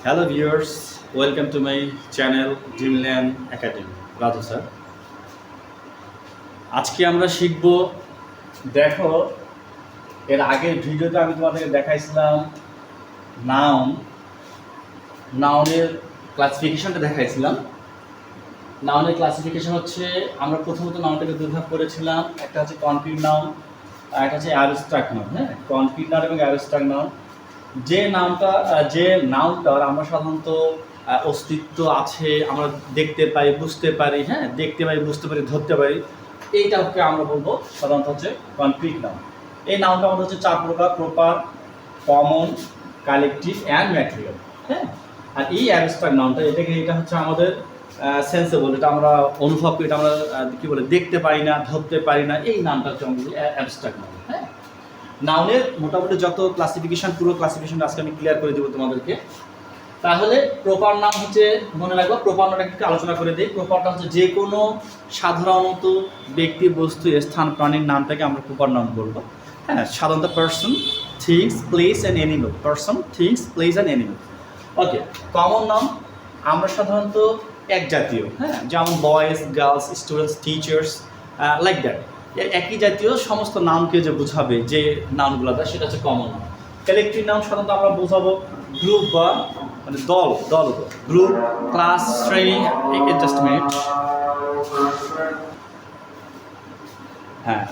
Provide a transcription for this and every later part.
Hello viewers, welcome to my channel Dreamland Academy. Raju sir, আজকে আমরা শিখব। দেখো, এর আগের ভিডিওতে আমি তোমাদেরকে দেখাইছিলাম নাউনের ক্লাসিফিকেশনটা দেখাইছিলাম। নাউনের ক্লাসিফিকেশন হচ্ছে, আমরা প্রথমত নাউনটাকে দুই ভাগ করেছিলাম। একটা হচ্ছে কনক্রিট নাউন আর একটা হচ্ছে অ্যাবস্ট্রাক্ট নাউন। হ্যাঁ, কনক্রিট নাউন এবং অ্যাবস্ট্রাক্ট নাউন। যে নাউনটার আমরা সাধারণত অস্তিত্ব আছে, আমরা দেখতে পাই, বুঝতে পারি, হ্যাঁ, দেখতে পাই, বুঝতে পারি, ধরতে পারি, এইটাকে আমরা বলবো সাধারণত হচ্ছে কনক্রিট নাউন। এই নাউনটা আমাদের হচ্ছে চার প্রকার: proper, common, collective and material. হ্যাঁ, আর এই অ্যাবস্ট্রাক্ট নাউনটা এটা হচ্ছে আমাদের সেন্সেবল, এটা আমরা অনুভব করি, এটা আমরা কী বলে দেখতে পারি না, ধরতে পারি না, এই নামটা হচ্ছে আমাদের অ্যাবস্ট্রাক্ট নাউন। হ্যাঁ, নাউনের মোটামুটি যত ক্লাসিফিকেশন, পুরো ক্লাসিফিকেশনটা আজকে আমি ক্লিয়ার করে দেবো তোমাদেরকে। তাহলে প্রপার নাম হচ্ছে, মনে রাখবো, প্রপার নামটা একটু আলোচনা করে দিই। প্রপারটা হচ্ছে যে কোনো সাধারণত ব্যক্তি, বস্তু, স্থান, প্রাণীর নামটাকে আমরা প্রপার নাম বলবো। হ্যাঁ, সাধারণত person, things, place and animal. Person, things, place and animal. Okay, common নাম আমরা সাধারণত এক জাতীয়, হ্যাঁ, যেমন boys, girls, students, teachers, like that. একই জাতীয় সমস্ত নামকে যে বোঝাবে, যে নামগুলো দেয়, সেটা হচ্ছে কমন নাম। কালেক্টিভ নাম সাধারণত আমরা বোঝাবো গ্রুপ বা মানে দল, গ্রুপ, ক্লাস, শ্রেণী। জাস্ট মিনিট, হ্যাঁ,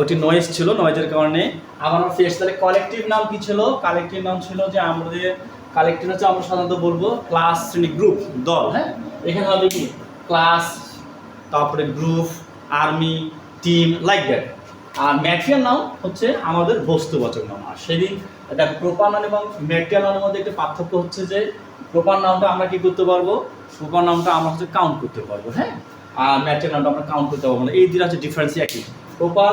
ওটি নয়েজ ছিল, নয়েজের কারণে আমার ফেস। তাহলে কালেক্টিভ নাম কি ছিল? কালেক্টিভ নাম ছিল যে আমাদের কালেক্টিভ হচ্ছে আমরা সাধারণত বলবো ক্লাস, শ্রেণী, গ্রুপ, দল। হ্যাঁ, এখানে হবে কি ক্লাস, তারপরে group, army, team, like that. আর ম্যাটেরিয়াল নাম হচ্ছে আমাদের বস্তুবাচক নাম। আর সেদিন দেখো, প্রপার নাম এবং ম্যাটেরিয়াল নামের মধ্যে একটা পার্থক্য হচ্ছে যে প্রপার নামটা আমরা কি করতে পারবো, প্রপার নামটা আমরা হচ্ছে কাউন্ট করতে পারবো। হ্যাঁ, আর ম্যাটেরিয়াল নামটা আমরা কাউন্ট করতে পারবো না। এই দুটো হচ্ছে ডিফারেন্স। একই প্রপার,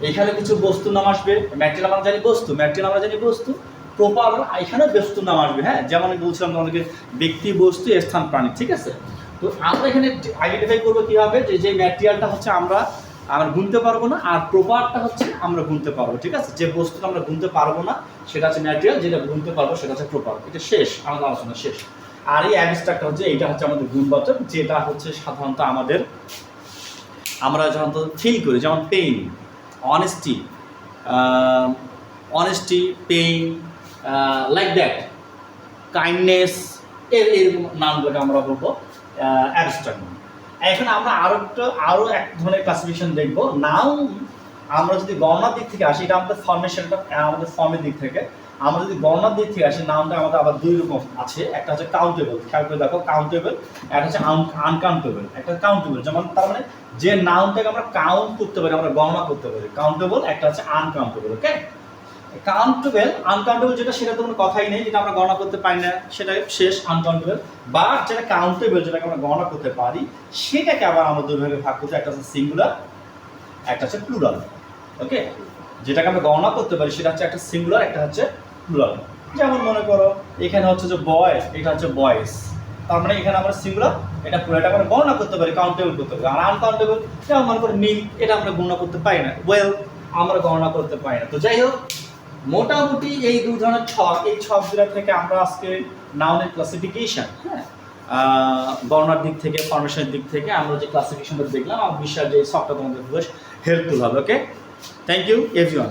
এখানে কিছু বস্তুর নাম আসবে। ম্যাটেরিয়াল আমরা জানি বস্তু, ম্যাটেরিয়াল আমরা জানি বস্তু। প্রপার এখানে বস্তুর নাম আসবে। হ্যাঁ, যেমন আমি বলছিলাম তোমাদেরকে, ব্যক্তি, বস্তু, স্থান, প্রাণী। ঠিক আছে, তো আমরা এখানে আইডেন্টিফাই করবো কীভাবে, যে ম্যাটেরিয়ালটা হচ্ছে আমরা গুনতে পারবো না, আর প্রপারটা হচ্ছে আমরা গুনতে পারবো। ঠিক আছে, যে বস্তুটা আমরা গুনতে পারবো না সেটা হচ্ছে ম্যাটেরিয়াল, যেটা গুনতে পারবো সেটা হচ্ছে প্রপার। এটা শেষ, আমাদের আলোচনা শেষ। আর এই অ্যাবস্ট্রাক্ট হচ্ছে, এইটা হচ্ছে আমাদের গুণবাচক, যেটা হচ্ছে সাধারণত আমরা সাধারণত ফিল করি, যেমন pain, honesty, pain, like that, kindness, এরকম নামগুলোকে আমরা বলবো অ্যাবস্ট্রাক্ট নাম। এখন আমরা আরও এক ধরনের ক্লাসিফিকেশন দেখবো। নাউন আমরা যদি গণনার দিক থেকে আসি, এটা আমাদের ফর্মেশনটা, আমাদের ফর্মের দিক থেকে। আমরা যদি গণনার দিক থেকে আসি, নাউনটা আমাদের আবার দুই রকম আছে। একটা হচ্ছে কাউন্টেবল, খেয়াল করে দেখো, কাউন্টেবল। একটা হচ্ছে আনকাউন্টেবল। একটা কাউন্টেবল, যেমন তার মানে যে নাউনটাকে আমরা কাউন্ট করতে পারি, আমরা গণনা করতে পারি, কাউন্টেবল। একটা হচ্ছে আনকাউন্টেবল। ওকে, আনকাউন্টেবল যেটা, সেটা তো কোনো কথাই নেই, যেটা আমরা গণনা করতে পারি না সেটা শেষ, আনকাউন্টেবল। বা যেটা কাউন্টেবল, যেটাকে আমরা গণনা করতে পারি, সেটাকে আবার আমরা দুই ভাগে ভাগ করতে, একটা হচ্ছে সিঙ্গুলার, একটা হচ্ছে প্লুরাল। ওকে, যেটাকে আমরা গণনা করতে পারি সেটা হচ্ছে একটা সিঙ্গুলার, একটা হচ্ছে প্লুরাল। যেমন মনে করো, এখানে হচ্ছে যে বয়, এটা হচ্ছে বয়েস, তার মানে এখানে আমরা সিঙ্গুলার, এটা পুরোটা আমরা গণনা করতে পারি, কাউন্টেবল করতে পারি। আর আনকাউন্টেবল, যেমন মনে করো মিল্ক, এটা আমরা গণনা করতে পারি না, ওয়েল আমরা গণনা করতে পারি না। তো যাই হোক, মোটামুটি এই দুই ধরনের ছক, এই ছকগুলো থেকে আমরা আজকে নাউনের ক্লাসিফিকেশন, হ্যাঁ, গণনার দিক থেকে, ফর্মেশনের দিক থেকে আমরা যে ক্লাসিফিকেশনটা দেখলাম, আমার বিশ্বাস যে এই ছকটা তোমাদের বেশ হেল্পফুল হবে। ওকে, থ্যাংক ইউ এভরিওয়ান।